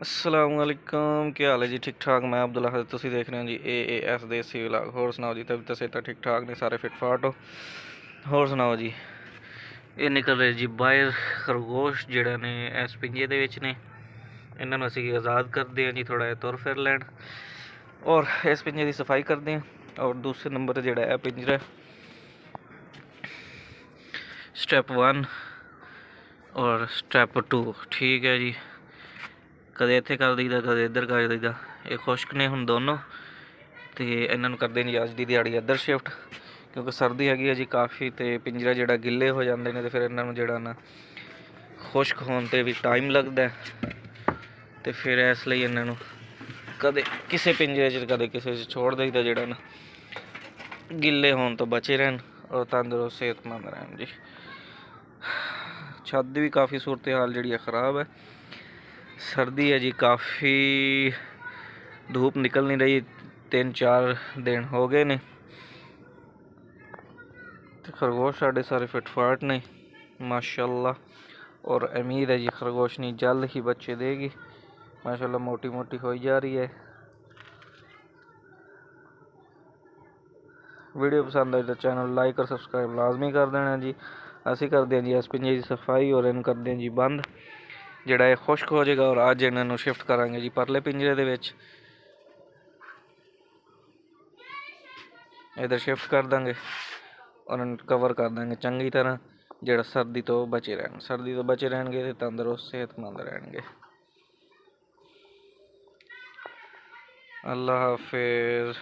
असलामुअलैकुम, क्या हाल है जी? ठीक ठाक। मैं अब्दुल हद, तुसी देख रहे हो जी AAS देसी व्लॉग। होर सुनाओ जी, तबीयत सेहत ठीक ठाक ने? सारे फिट फाट हो? होर सुनाओ जी। ये निकल रहे जी बाहर खरगोश जिहड़े ने इस पिंजे दे विच ने। इन्हां नूं असीं आज़ाद करदे हां जी, थोड़ा जिहा तुर फिर लैण और इस पिंजे की सफाई करते हैं। और दूसरे नंबर जिहड़ा है पिंजरा स्टैप 1 और स्टैप 2, ठीक है जी। कदे इत्थे कर दईदा, कदे इधर कर दईदा। ये खुश्क ने हुण दोनों, तो इन्हां नूं करदे जी अज दी दिहाड़ी इधर शिफ्ट, क्योंकि सर्दी हैगी है जी काफ़ी, तो पिंजरा जिहड़ा गिले हो जाते हैं, तो फिर इन्हां नूं जिहड़ा ना खुश्क होण ते भी टाइम लगदा है। तो फिर इसलिए इन्हां नूं कदे किसी पिंजरे च कदे किसी च छोड़ दईदा, जिहड़ा ना गिले होण तो बचे रहन और तंदुरुस्त सेहतमंद रहन जी। छत दी भी काफ़ी सूरत हाल जिहड़ी है ख़राब है। सर्दी है जी काफ़ी, धूप निकल नहीं रही, 3-4 दिन हो गए ने। तो खरगोश साढ़े सारे फिटफाट ने माशाल्लाह, और उम्मीद है जी खरगोशनी जल्द ही बच्चे देगी माशाल्लाह, मोटी मोटी हो जा रही है। वीडियो पसंद आई तो चैनल लाइक और सब्सक्राइब लाजमी कर देना जी। असी करते हैं जी इस पिंजे की सफाई और इन करते हैं जी बंद, जिहड़ा ये खुश्क हो जाएगा। और अज इन्हों शिफ्ट करांगे जी परले पिंजरे दे विच, इधर शिफ्ट कर देंगे और कवर कर देंगे चंगी तरह, जिहड़ा सर्दी तो बचे रहन। सर्दी तो बचे रहणगे तो तंदुरुस्त सेहतमंद रहणगे। अल्लाह हाफिज़।